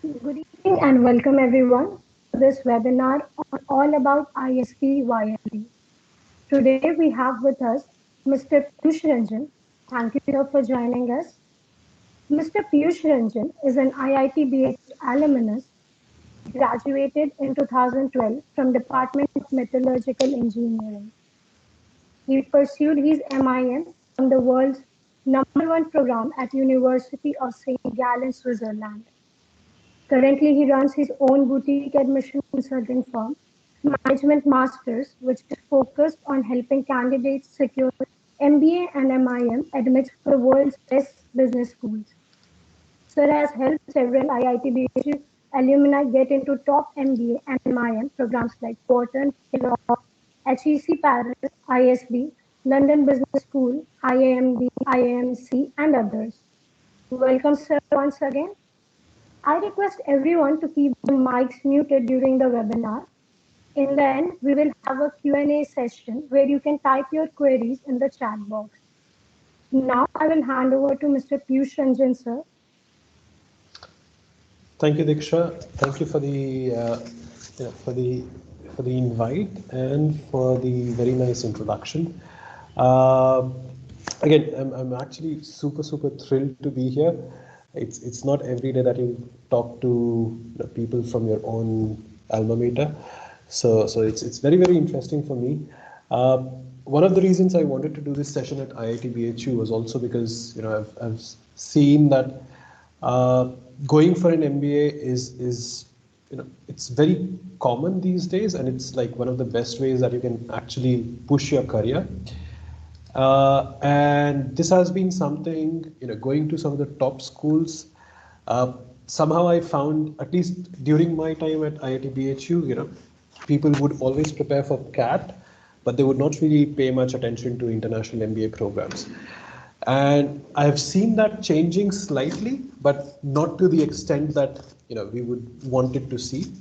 Good evening and welcome everyone to this webinar on all about ISB YLD. Today we have with us Mr. Piyush Ranjan. Thank you sir for joining us. Mr. Piyush Ranjan is an IIT BH alumnus. He graduated in 2012 from Department of Metallurgical Engineering. He pursued his MIN from the world's number one program at University of St. Gallen, Switzerland. Currently, he runs his own boutique admission consulting firm, Management Masters, which is focused on helping candidates secure MBA and MIM admits for the world's best business schools. Sir has helped several IIT alumni get into top MBA and MIM programs like Wharton, Kellogg, HEC Paris, ISB, London Business School, IIMD, IIMC, and others. Welcome, sir, once again. I request everyone to keep their mics muted during the webinar. In the end, we will have a Q&A session where you can type your queries in the chat box. Now I will hand over to Mr. Piyush Ranjan, sir. Thank you, Diksha. Thank you for the for the invite and for the very nice introduction. Uh, Again, I'm actually super thrilled to be here. It's not every day that you talk to people from your own alma mater, so it's very interesting for me. Uh, One of the reasons I wanted to do this session at IIT BHU was also because I've seen that uh, going for an MBA is it's very common these days, and it's like one of the best ways that you can actually push your career. And this has been something, going to some of the top schools. Uh, Somehow I found, at least during my time at IIT BHU, people would always prepare for CAT, but they would not really pay much attention to international MBA programs. And I have seen that changing slightly, but not to the extent that we would want it to see.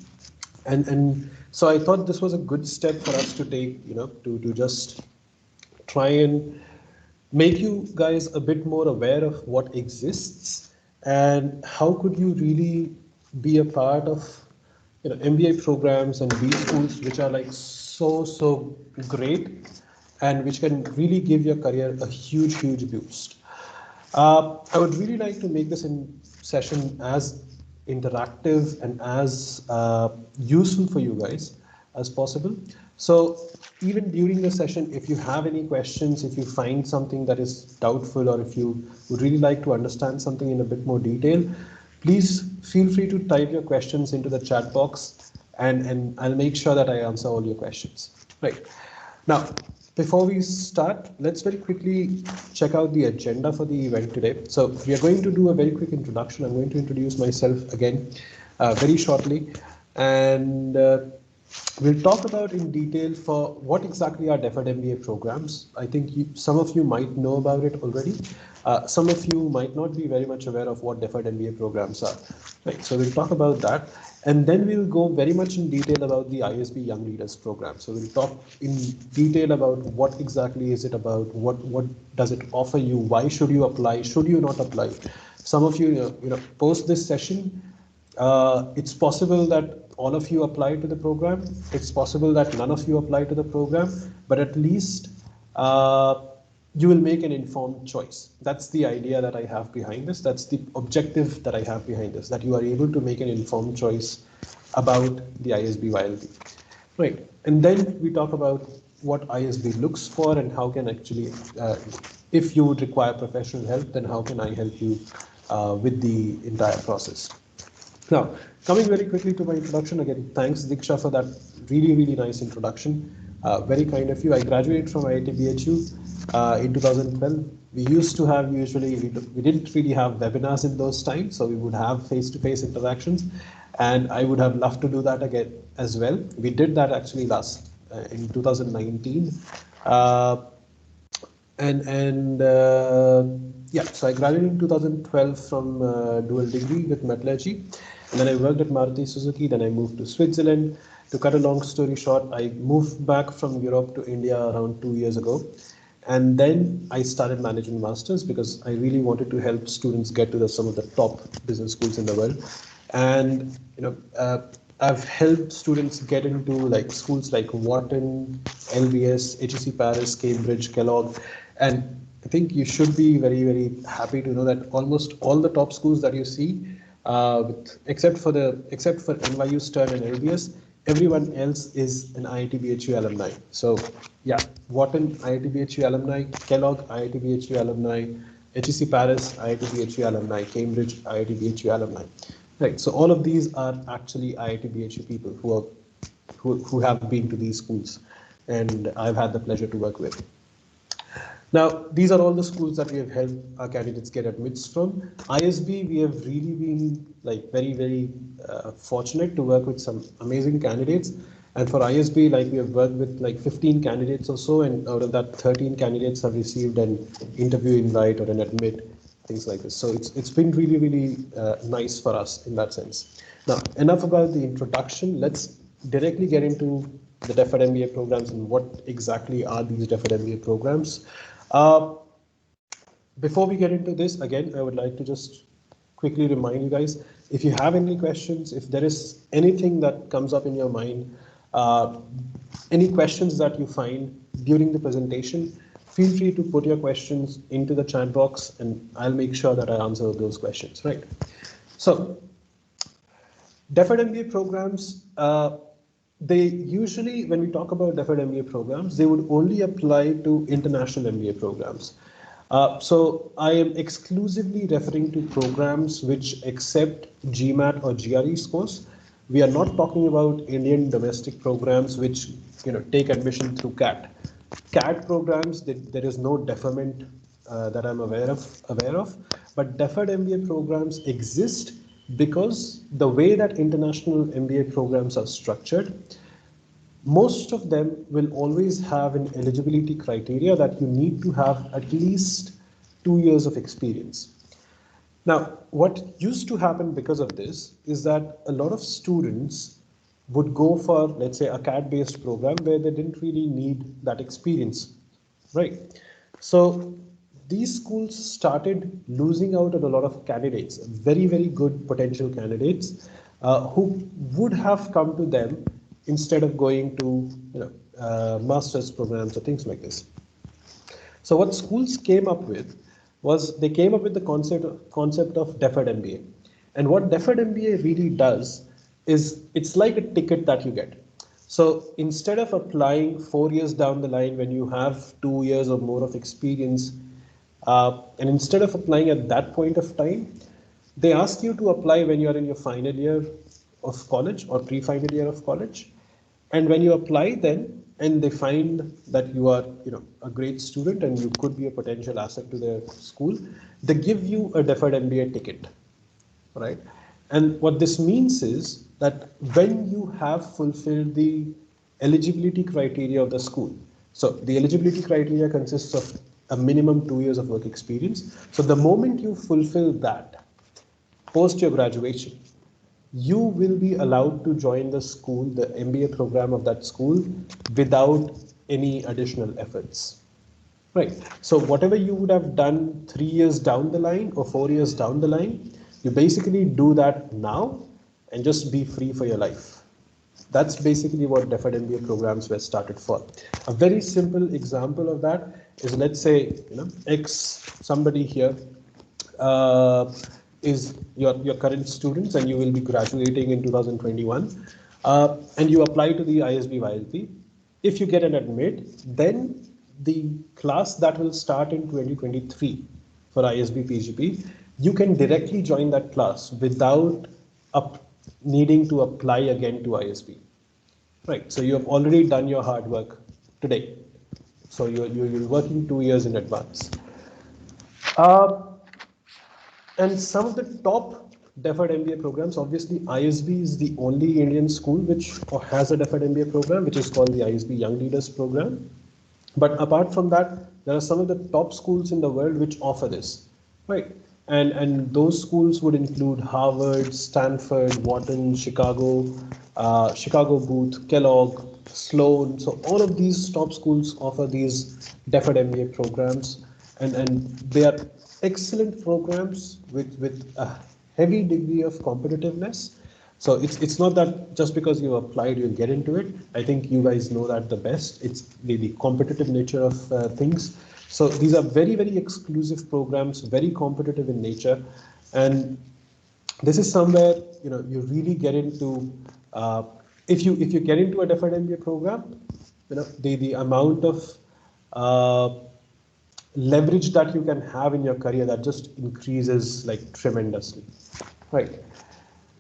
And so I thought this was a good step for us to take, to just try and make you guys a bit more aware of what exists and how could you really be a part of MBA programs and B schools which are like so great and which can really give your career a huge boost. I would really like to make this session as interactive and as useful for you guys as possible. So even during the session, if you have any questions, if you find something that is doubtful, or if you would really like to understand something in a bit more detail, please feel free to type your questions into the chat box, and I'll make sure that I answer all your questions. Right. Now, before we start, let's very quickly check out the agenda for the event today. So we are going to do a very quick introduction. I'm going to introduce myself again very shortly, and we'll talk about in detail for what exactly are deferred MBA programs. I think some of you might know about it already. Some of you might not be very much aware of what deferred MBA programs are. Right, so we'll talk about that. And then we'll go very much in detail about the ISB Young Leaders Program. So we'll talk in detail about what exactly is it about, what does it offer you, why should you apply, should you not apply. Some of you, post this session, it's possible that all of you apply to the program. It's possible that none of you apply to the program, but at least you will make an informed choice. That's the idea that I have behind this. That's the objective that I have behind this, that you are able to make an informed choice about the ISB YLB. Right. And then we talk about what ISB looks for and how can actually, if you would require professional help, then how can I help you with the entire process. Now, coming very quickly to my introduction, again, thanks Diksha for that really nice introduction. Very kind of you. I graduated from IIT BHU in 2012. We used to have we didn't really have webinars in those times, so we would have face-to-face interactions, and I would have loved to do that again as well. We did that actually last in 2019. Yeah, so I graduated in 2012 from dual degree with metallurgy, and then I worked at Maruti Suzuki. Then I moved to Switzerland. To cut a long story short, I moved back from Europe to India around 2 years ago, and then I started management masters because I really wanted to help students get to some of the top business schools in the world. And I've helped students get into like schools like Wharton, LBS, HEC Paris, Cambridge, Kellogg, and I think you should be very, very happy to know that almost all the top schools that you see, except for NYU, Stern, and LBS, everyone else is an IIT BHU alumni. So yeah, Wharton, IIT BHU alumni, Kellogg, IIT BHU alumni, HEC Paris, IIT BHU alumni, Cambridge, IIT BHU alumni. Right. So all of these are actually IIT BHU people who have been to these schools, and I've had the pleasure to work with. Now, these are all the schools that we have helped our candidates get admits from. ISB, we have really been like very, very fortunate to work with some amazing candidates. And for ISB, like we have worked with like 15 candidates or so, and out of that, 13 candidates have received an interview invite or an admit, things like this. So it's been really, really nice for us in that sense. Now, enough about the introduction. Let's directly get into the deferred MBA programs and what exactly are these deferred MBA programs. Uh, Before we get into this, again, I would like to just quickly remind you guys, if you have any questions, if there is anything that comes up in your mind, uh, any questions that you find during the presentation, feel free to put your questions into the chat box and I'll make sure that I answer those questions, right? So, deferred MBA programs, they usually, when we talk about deferred MBA programs, they would only apply to international MBA programs. So I am exclusively referring to programs which accept GMAT or GRE scores. We are not talking about Indian domestic programs which take admission through CAT. CAT programs, there is no deferment that I'm aware of, but deferred MBA programs exist because the way that international MBA programs are structured, most of them will always have an eligibility criteria that you need to have at least 2 years of experience. Now, what used to happen because of this is that a lot of students would go for, let's say, a CAT-based program where they didn't really need that experience, right? So these schools started losing out on a lot of candidates, very, very good potential candidates, who would have come to them instead of going to master's programs or things like this. So what schools came up with was they came up with the concept of deferred MBA. And what deferred MBA really does is it's like a ticket that you get. So instead of applying 4 years down the line when you have 2 years or more of experience, and instead of applying at that point of time, they ask you to apply when you're in your final year of college or pre-final year of college. And when you apply then, and they find that you are a great student and you could be a potential asset to their school, they give you a deferred MBA ticket, right? And what this means is that when you have fulfilled the eligibility criteria of the school, so the eligibility criteria consists of a minimum 2 years of work experience. So the moment you fulfill that, post your graduation, you will be allowed to join the school, the MBA program of that school, without any additional efforts. Right. So whatever you would have done 3 years down the line or 4 years down the line, you basically do that now and just be free for your life. That's basically what deferred MBA programs were started for. A very simple example of that is, let's say, X somebody here is your current students and you will be graduating in 2021, and you apply to the ISB YLP. If you get an admit, then the class that will start in 2023 for ISB PGP, you can directly join that class without needing to apply again to ISB. Right, so you have already done your hard work today. So you're working 2 years in advance. And some of the top deferred MBA programs, obviously ISB is the only Indian school which has a deferred MBA program, which is called the ISB Young Leaders Program. But apart from that, there are some of the top schools in the world which offer this, right? And those schools would include Harvard, Stanford, Wharton, Chicago, Chicago Booth, Kellogg, Sloan. So all of these top schools offer these deferred MBA programs, and they are excellent programs with a heavy degree of competitiveness. So it's not that just because you applied, you'll get into it. I think you guys know that the best. It's the competitive nature of things. So these are very, very exclusive programs, very competitive in nature. And this is somewhere, you really get into, if you get into a deferred MBA program, the amount of uh, leverage that you can have in your career, that just increases like tremendously, right?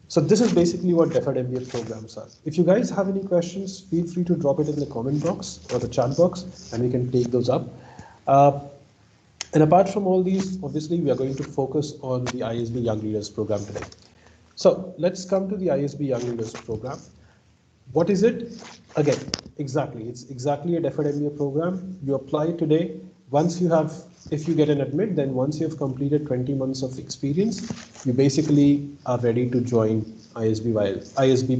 So this is basically what deferred MBA programs are. If you guys have any questions, feel free to drop it in the comment box or the chat box, and we can take those up. Uh, and apart from all these, obviously, we are going to focus on the ISB Young Leaders program today. So let's come to the ISB Young Leaders program. What is it? Again, exactly. It's exactly a deferred MBA program. You apply today. Once you have, if you get an admit, then once you have completed 20 months of experience, you basically are ready to join ISB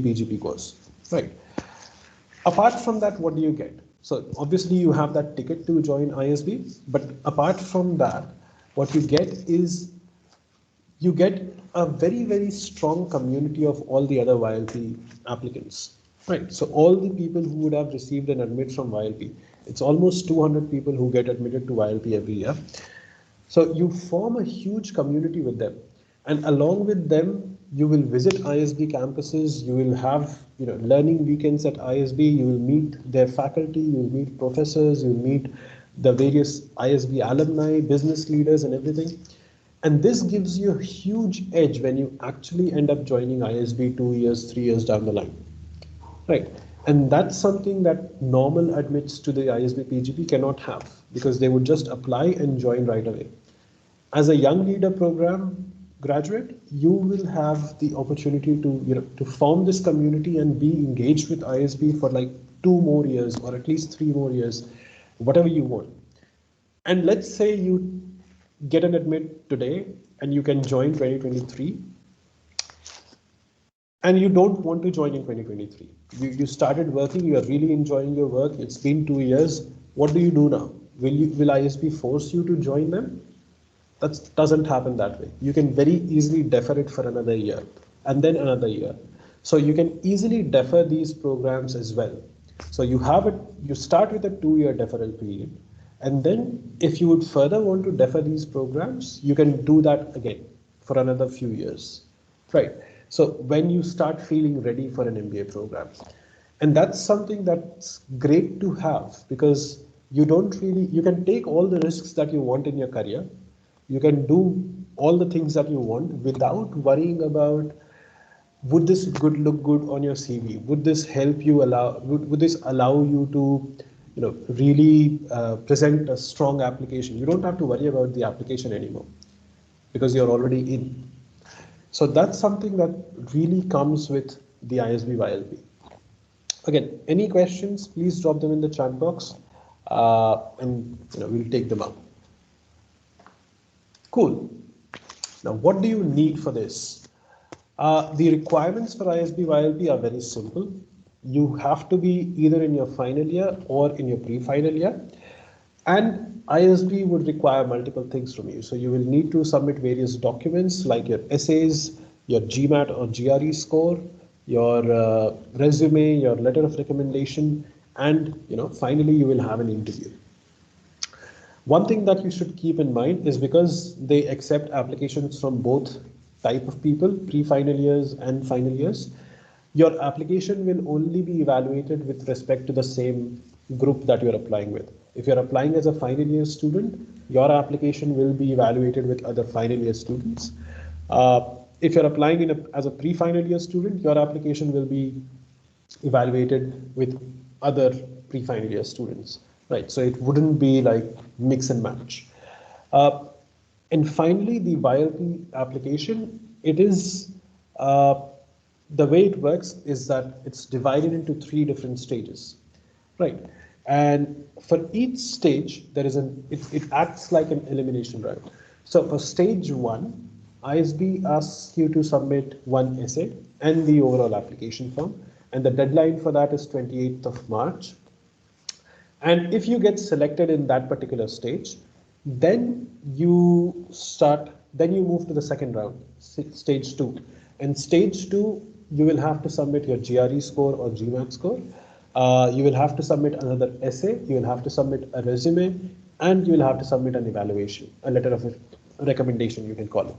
PGP course, right? Apart from that, what do you get? So obviously you have that ticket to join ISB, but apart from that, what you get is you get a very, very strong community of all the other YLP applicants, right? So all the people who would have received an admit from YLP, it's almost 200 people who get admitted to YLP every year. So you form a huge community with them, and along with them, you will visit ISB campuses. You will have learning weekends at ISB. You will meet their faculty. You will meet professors. You will meet the various ISB alumni, business leaders, and everything. And this gives you a huge edge when you actually end up joining ISB 2 years, 3 years down the line. Right. And that's something that normal admits to the ISB PGP cannot have, because they would just apply and join right away. As a young leader program graduate, you will have the opportunity to form this community and be engaged with ISB for like 2 more years or at least 3 more years, whatever you want. And let's say you get an admit today and you can join 2023, and you don't want to join in 2023. You started working, you are really enjoying your work, it's been 2 years. What do you do now? Will ISB force you to join them? That doesn't happen that way. You can very easily defer it for another year and then another year. So you can easily defer these programs as well. So you start with a 2 year deferral period. And then if you would further want to defer these programs, you can do that again for another few years, right? So when you start feeling ready for an MBA program, and that's something that's great to have, because you can take all the risks that you want in your career. You can do all the things that you want without worrying about, would this look good on your CV? Would this help you would this allow you to really present a strong application? You don't have to worry about the application anymore because you're already in. So that's something that really comes with the ISB YLP. Again, any questions, please drop them in the chat box, and we'll take them up. Cool. Now, what do you need for this? The requirements for ISB YLP are very simple. You have to be either in your final year or in your pre-final year. And ISB would require multiple things from you. So you will need to submit various documents like your essays, your GMAT or GRE score, your resume, your letter of recommendation, and finally you will have an interview. One thing that you should keep in mind is, because they accept applications from both type of people, pre-final years and final years, your application will only be evaluated with respect to the same group that you're applying with. If you're applying as a final year student, your application will be evaluated with other final year students. If you're applying as a pre-final year student, your application will be evaluated with other pre-final year students, right? So it wouldn't be like mix and match. Uh, and finally, the YLP application, it is, the way it works is that it's divided into 3 different stages, right? And for each stage, it acts like an elimination round. So for stage 1, ISB asks you to submit 1 essay and the overall application form, and the deadline for that is 28th of March. And if you get selected in that particular stage, then you start Then you move to the second round, stage two. In stage two, you will have to submit your GRE score or GMAT score. You will have to submit another essay, you will have to submit a resume, and you will have to submit an evaluation, a letter of recommendation, you can call it.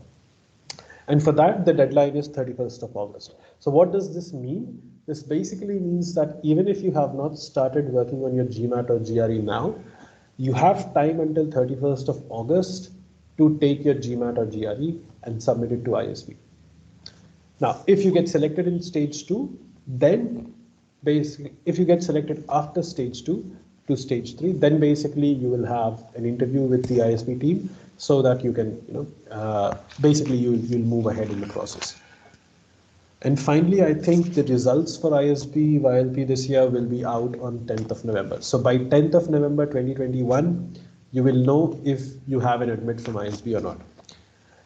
And for that, the deadline is 31st of August. So what does this mean? This basically means that even if you have not started working on your GMAT or GRE now, you have time until 31st of August to take your GMAT or GRE and submit it to ISB. Now, if you get selected in stage two, then basically, if you get selected after stage two to stage three, then basically you will have an interview with the ISB team so that you can, basically you'll move ahead in the process. And finally, I think the results for ISB YLP this year will be out on 10th of November. So by 10th of November 2021, you will know if you have an admit from ISB or not.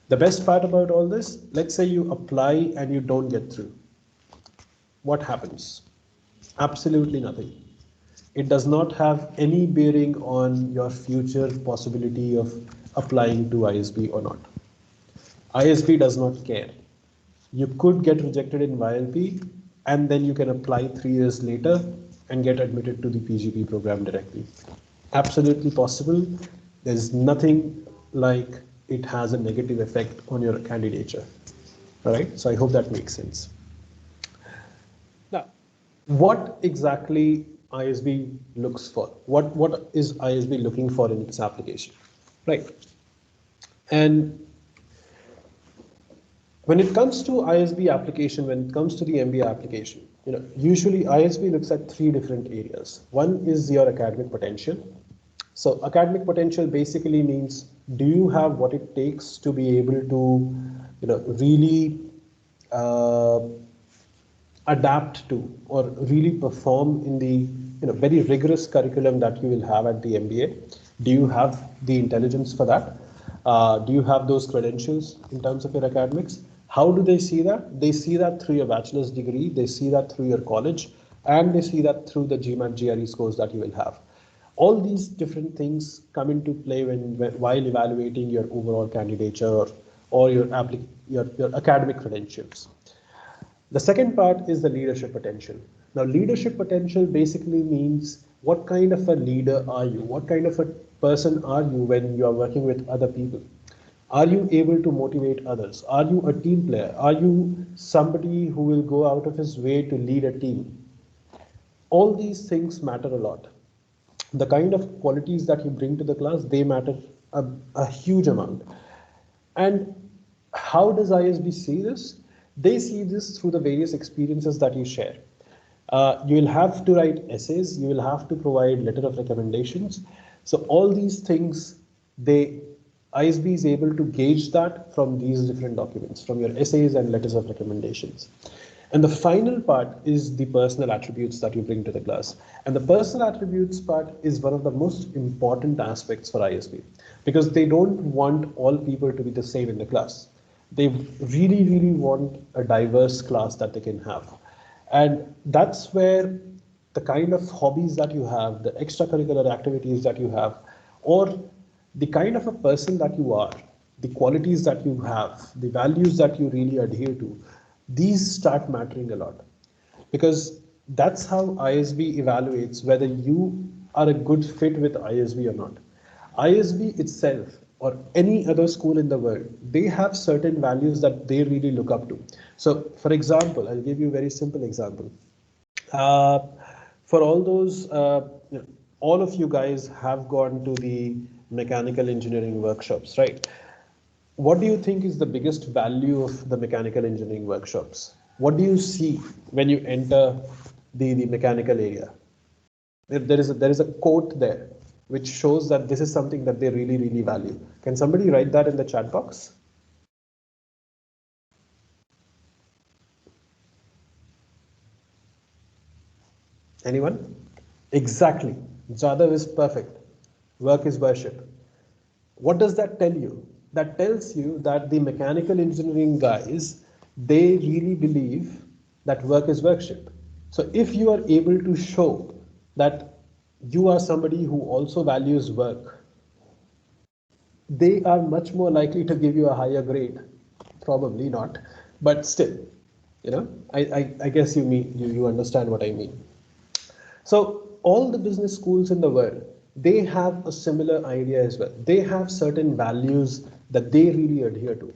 The best part about all this, let's say you apply and you don't get through. What happens? Absolutely nothing. It does not have any bearing on your future possibility of applying to ISB or not. ISB does not care. You could get rejected in YLP and then you can apply 3 years later and get admitted to the PGP program directly. Absolutely possible. There's nothing like it has a negative effect on your candidature. All right, so I hope that makes sense. Now, what exactly ISB looks for? What is ISB looking for in its application? Right. And when it comes to ISB application, when it comes to the MBA application, usually ISB looks at 3 different areas. One is your academic potential. So academic potential basically means, do you have what it takes to be able to, really adapt to or really perform in the very rigorous curriculum that you will have at the MBA? Do you have the intelligence for that? Do you have those credentials in terms of your academics? How do they see that? They see that through your bachelor's degree, they see that through your college, and they see that through the GMAT GRE scores that you will have. All these different things come into play while evaluating your overall candidature or your academic credentials. The second part is the leadership potential. Now, leadership potential basically means what kind of a leader are you? What kind of a person are you when you are working with other people? Are you able to motivate others? Are you a team player? Are you somebody who will go out of his way to lead a team? All these things matter a lot. The kind of qualities that you bring to the class, they matter a huge amount. And how does ISB see this? They see this through the various experiences that you share. You will have to write essays, you will have to provide letter of recommendations. So all these things, ISB is able to gauge that from these different documents, from your essays and letters of recommendations. And the final part is the personal attributes that you bring to the class. And the personal attributes part is one of the most important aspects for ISB, because they don't want all people to be the same in the class. They really, really want a diverse class that they can have. And that's where the kind of hobbies that you have, the extracurricular activities that you have, or the kind of a person that you are, the qualities that you have, the values that you really adhere to, these start mattering a lot. Because that's how ISB evaluates whether you are a good fit with ISB or not. ISB itself, or any other school in the world, they have certain values that they really look up to. So, for example, I'll give you a very simple example. For all those, all of you guys have gone to the mechanical engineering workshops, right? What do you think is the biggest value of the mechanical engineering workshops? What do you see when you enter the mechanical area? There is a quote there which shows that this is something that they really, really value. Can somebody write that in the chat box? Anyone? Exactly. Jadav is perfect. Work is worship. What does that tell you? That tells you that the mechanical engineering guys, they really believe that work is worship. So if you are able to show that you are somebody who also values work, they are much more likely to give you a higher grade. Probably not, but still, I guess you understand what I mean. So all the business schools in the world, they have a similar idea as well. They have certain values that they really adhere to.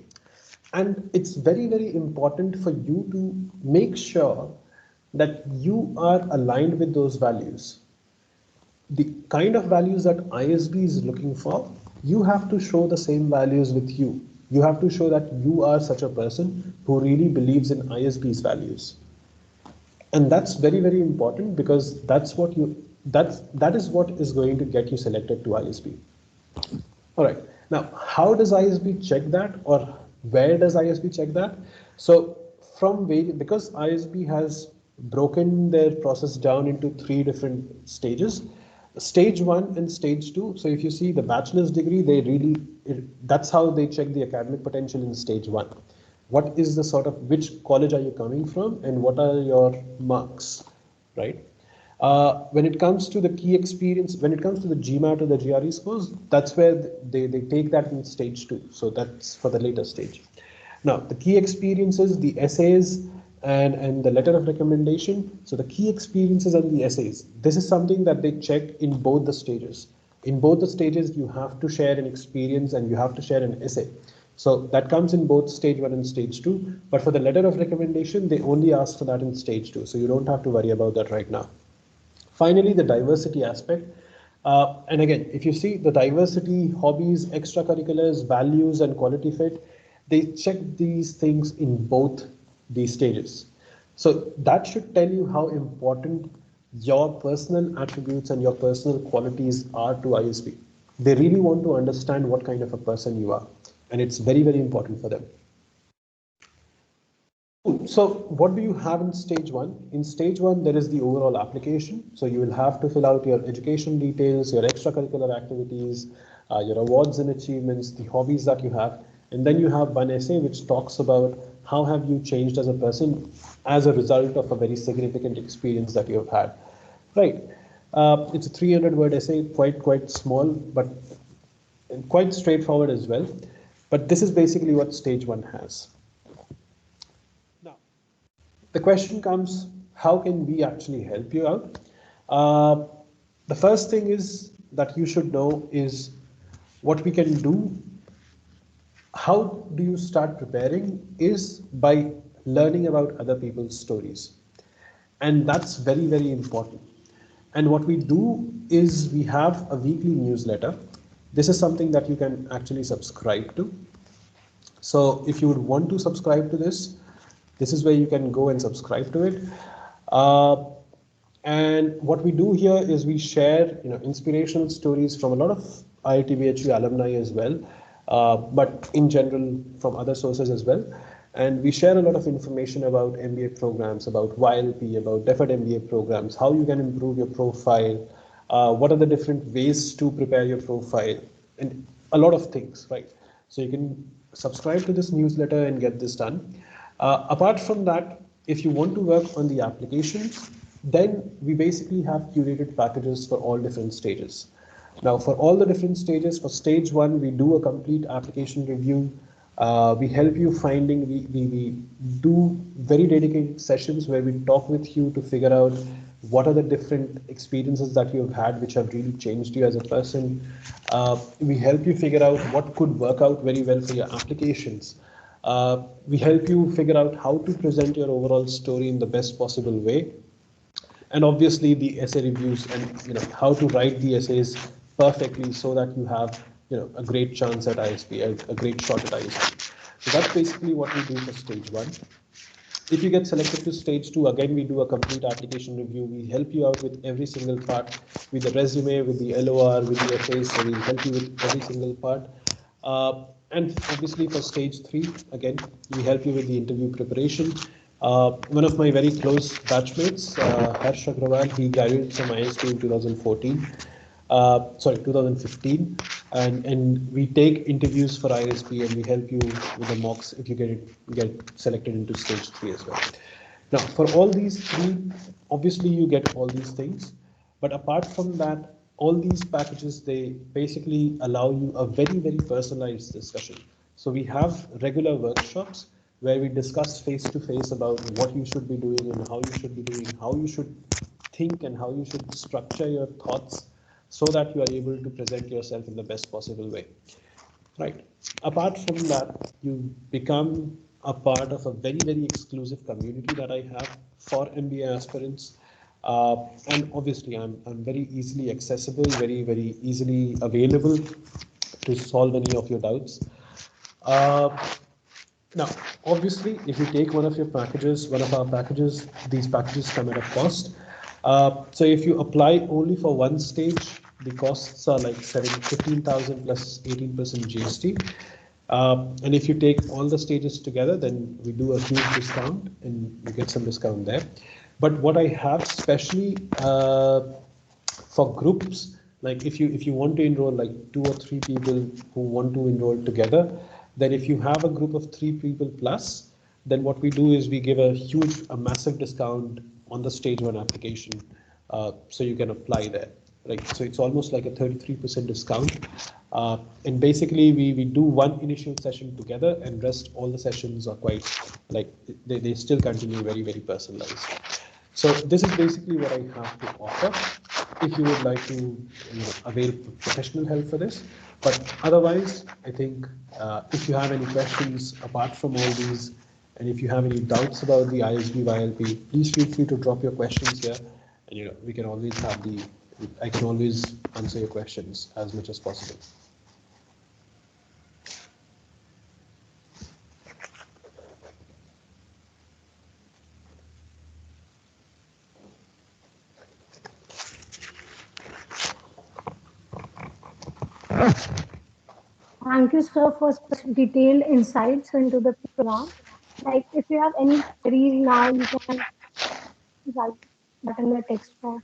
And it's very, very important for you to make sure that you are aligned with those values. The kind of values that ISB is looking for, you have to show the same values with you. You have to show that you are such a person who really believes in ISB's values. And that's very, very important because that is what is going to get you selected to ISB. All right. Now, how does ISB check that, or where does ISB check that? So because ISB has broken their process down into three different stages, stage one and stage two. So if you see the bachelor's degree, that's how they check the academic potential in stage one. What is the sort of, which college are you coming from and what are your marks, right? When it comes to the key experience, when it comes to the GMAT or the GRE scores, that's where they take that in stage two. So that's for the later stage. Now, the key experiences, the essays, and the letter of recommendation. So the key experiences and the essays, this is something that they check in both the stages. In both the stages, you have to share an experience and you have to share an essay. So that comes in both stage one and stage two. But for the letter of recommendation, they only ask for that in stage two. So you don't have to worry about that right now. Finally, the diversity aspect. And again, if you see the diversity, hobbies, extracurriculars, values, and quality fit, they check these things in both these stages. So that should tell you how important your personal attributes and your personal qualities are to ISB. They really want to understand what kind of a person you are, and it's very, very important for them. So what do you have in stage one? In stage one, there is the overall application. So you will have to fill out your education details, your extracurricular activities, your awards and achievements, the hobbies that you have. And then you have one essay which talks about how have you changed as a person as a result of a very significant experience that you have had. Right. It's a 300-word essay, quite small, but quite straightforward as well. But this is basically what stage one has. Now, the question comes, how can we actually help you out? Uh, the first thing is that you should know is what we can do. How do you start preparing is by learning about other people's stories. And that's very, very important. And what we do is we have a weekly newsletter. This is something that you can actually subscribe to. So if you would want to subscribe to this is where you can go and subscribe to it. Uh, and what we do here is we share, inspirational stories from a lot of IIT BHU alumni as well, but in general from other sources as well. And we share a lot of information about MBA programs, about YLP, about deferred MBA programs, how you can improve your profile, what are the different ways to prepare your profile, and a lot of things, right? So you can subscribe to this newsletter and get this done. Apart from that, if you want to work on the applications, then we basically have curated packages for all different stages. Now, for all the different stages, for stage one, we do a complete application review. We help you finding, we do very dedicated sessions where we talk with you to figure out what are the different experiences that you've had which have really changed you as a person. We help you figure out what could work out very well for your applications. We help you figure out how to present your overall story in the best possible way, and obviously the essay reviews and how to write the essays perfectly so that you have a great chance at ISB, a great shot at ISB. So that's basically what we do for stage one. If you get selected to stage two, again, we do a complete application review. We help you out with every single part, with the resume, with the LOR, with the essays. So we help you with every single part. And obviously for stage three, again, we help you with the interview preparation. One of my very close batchmates, Harsh Agrawal, he graduated from ISB in 2014. 2015, and we take interviews for ISB and we help you with the mocks if you get selected into stage three as well. Now, for all these three, obviously you get all these things, but apart from that, all these packages, they basically allow you a very, very personalized discussion. So we have regular workshops where we discuss face to face about what you should be doing and how you should be doing, how you should think and how you should structure your thoughts so that you are able to present yourself in the best possible way. Right. Apart from that, you become a part of a very, very exclusive community that I have for MBA aspirants. And obviously, I'm very easily accessible, very, very easily available to solve any of your doubts. Uh, Now, obviously, if you take one of your packages, one of our packages, these packages come at a cost. So if you apply only for one stage, the costs are like 15,000 plus 18% GST. And if you take all the stages together, then we do a huge discount and you get some discount there. But what I have specially for groups, like if you want to enroll like 2 or 3 people who want to enroll together, then if you have a group of 3 people plus, then what we do is we give a massive discount on the stage one application, so you can apply there. Like, so it's almost like a 33% discount. And basically we do one initial session together and rest all the sessions are quite like they still continue very, very personalized. So this is basically what I have to offer. If you would like to avail professional help for this, but otherwise, I think if you have any questions apart from all these, and if you have any doubts about the ISB YLP, please feel free to drop your questions here, and we can always have I can always answer your questions as much as possible. Thank you, sir, for such detailed insights into the program. Like, if you have any queries now, you can write that in the text box.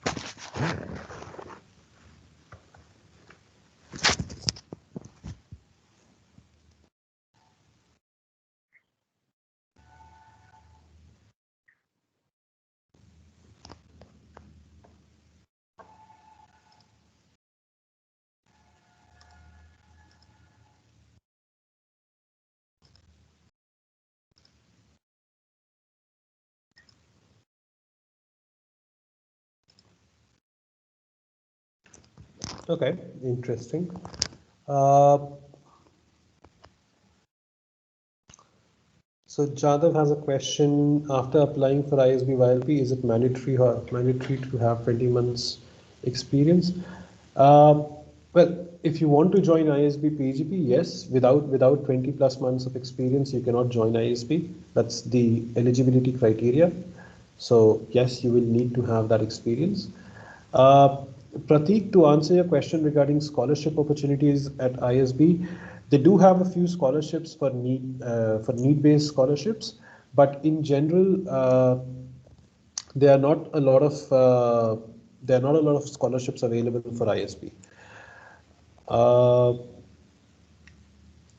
Okay, interesting. Uh, So Jadav has a question. After applying for ISB YLP, is it mandatory to have 20 months experience? Uh, well, if you want to join ISB PGP, yes, without 20 plus months of experience, you cannot join ISB. That's the eligibility criteria. So yes, you will need to have that experience. Uh, Prateek, to answer your question regarding scholarship opportunities at ISB, they do have a few scholarships for need-based scholarships, but in general, there are not a lot of scholarships available for ISB. Uh,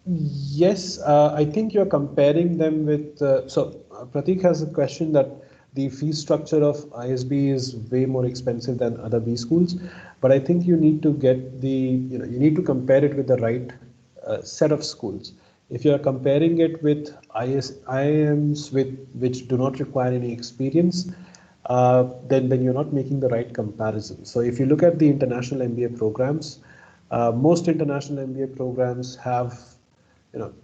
Yes, I think you're comparing them with. Pratik has a question that the fee structure of ISB is way more expensive than other B schools, but I think you need to get you need to compare it with the right set of schools. If you are comparing it with IIMs which do not require any experience, then you're not making the right comparison. So if you look at the international MBA programs, most international MBA programs have,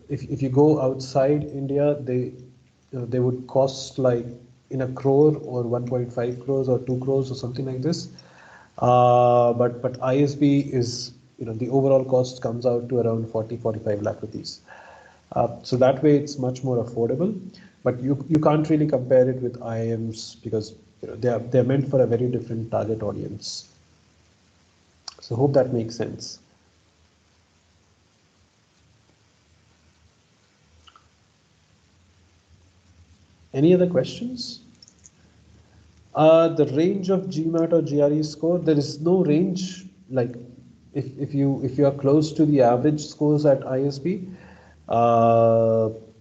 if you go outside India, they would cost like in a crore or 1.5 crores or 2 crores or something like this. But ISB is, the overall cost comes out to around 40-45 lakh rupees. So that way it's much more affordable, but you can't really compare it with IIMs because they're meant for a very different target audience. So hope that makes sense. Any other questions? The range of GMAT or GRE score, there is no range. Like if you are close to the average scores at ISB,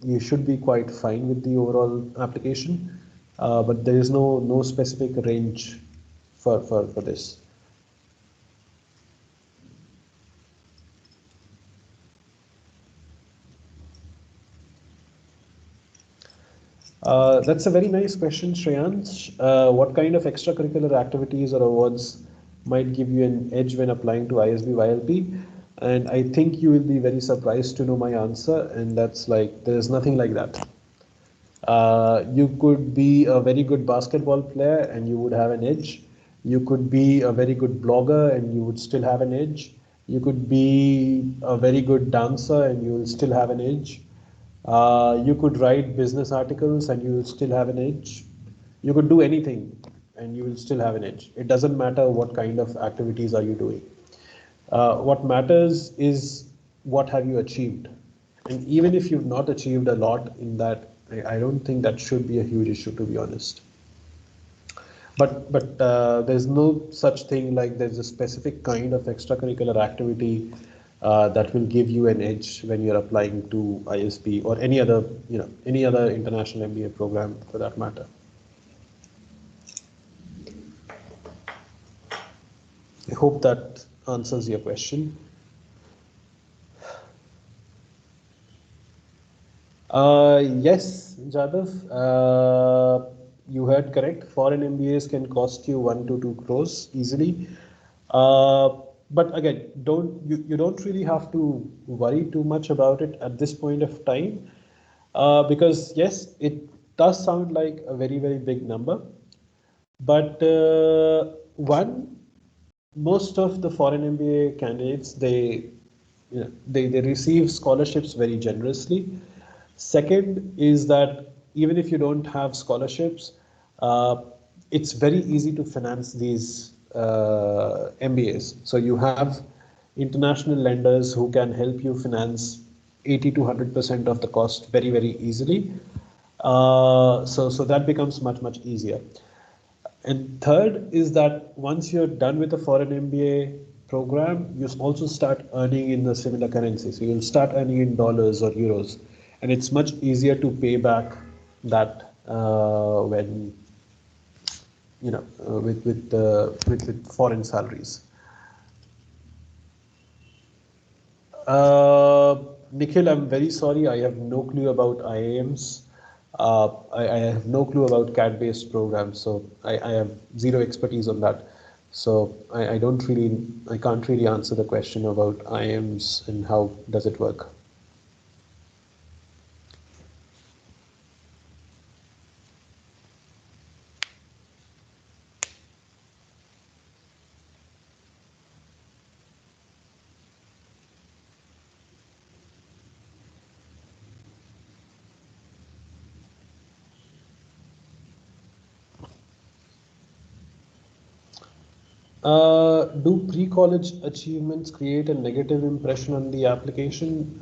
you should be quite fine with the overall application. But there is no specific range for this. That's a very nice question, Shreyansh. What kind of extracurricular activities or awards might give you an edge when applying to ISB YLP? And I think you will be very surprised to know my answer, and that's like there's nothing like that. You could be a very good basketball player and you would have an edge. You could be a very good blogger and you would still have an edge. You could be a very good dancer and you will still have an edge. You could write business articles and you will still have an edge. You could do anything and you will still have an edge. It doesn't matter what kind of activities are you doing. What matters is what have you achieved. And even if you've not achieved a lot in that, I don't think that should be a huge issue, to be honest. But there's no such thing like there's a specific kind of extracurricular activity that will give you an edge when you're applying to ISB or any other, any other international MBA program for that matter. I hope that answers your question. Yes, Jadav, you heard correct. Foreign MBAs can cost you 1 to 2 crores easily. Uh, but again, you don't really have to worry too much about it at this point of time, because yes, it does sound like a very, very big number. But one, most of the foreign MBA candidates, they receive scholarships very generously. Second is that even if you don't have scholarships, uh, it's very easy to finance these MBAs. So you have international lenders who can help you finance 80 to 100% of the cost very, very easily. So that becomes much, much easier. And third is that once you're done with a foreign MBA program, you also start earning in the similar currency. So you'll start earning in dollars or euros, and it's much easier to pay back that when with foreign salaries. Nikhil, I'm very sorry. I have no clue about IAMs. I have no clue about CAD-based programs, so I have zero expertise on that. So I can't really answer the question about IAMs and how does it work. Do pre-college achievements create a negative impression on the application?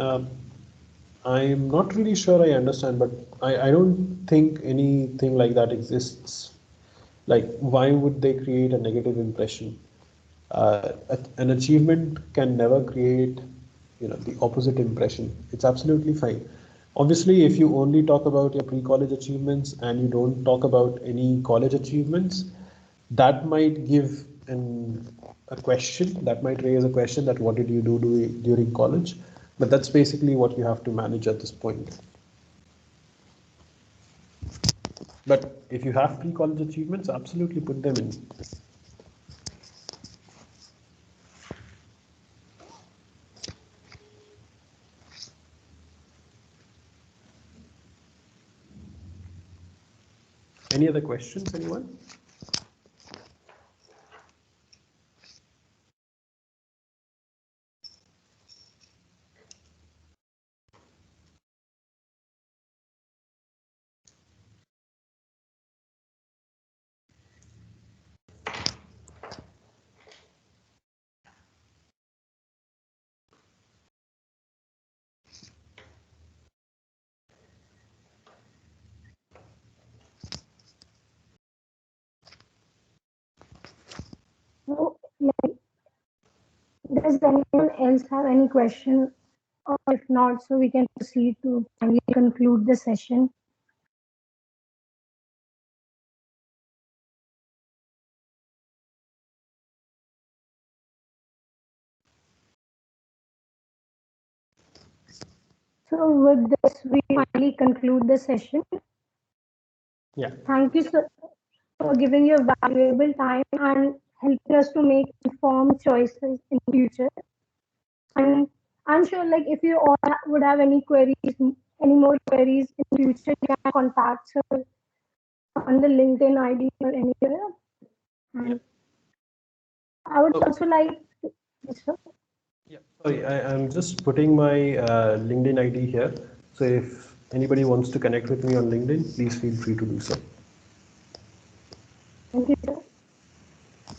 I'm not really sure I understand, but I don't think anything like that exists. Like, why would they create a negative impression? An achievement can never create, the opposite impression. It's absolutely fine. Obviously, if you only talk about your pre-college achievements and you don't talk about any college achievements, that might give a question, that might raise a question that what did you do during college? But that's basically what you have to manage at this point. But if you have pre-college achievements, absolutely put them in. Any other questions, anyone? So, like, does anyone else have any question? Or if not, so we can proceed to finally conclude the session. So with this, we finally conclude the session. Yeah. Thank you so, for giving your valuable time and helping us to make informed choices in future. And I'm sure, like, if you all would have any queries, any more queries in future, you can contact her on the LinkedIn ID or anywhere. Yeah. And I would also like, yes, sir. Yeah. Sorry, I'm just putting my LinkedIn ID here. So if anybody wants to connect with me on LinkedIn, please feel free to do so. Thank you, sir.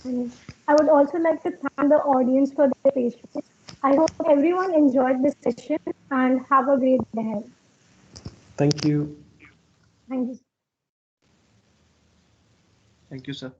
And I would also like to thank the audience for their patience. I hope everyone enjoyed this session and have a great day ahead. Thank you. Thank you. Thank you, sir.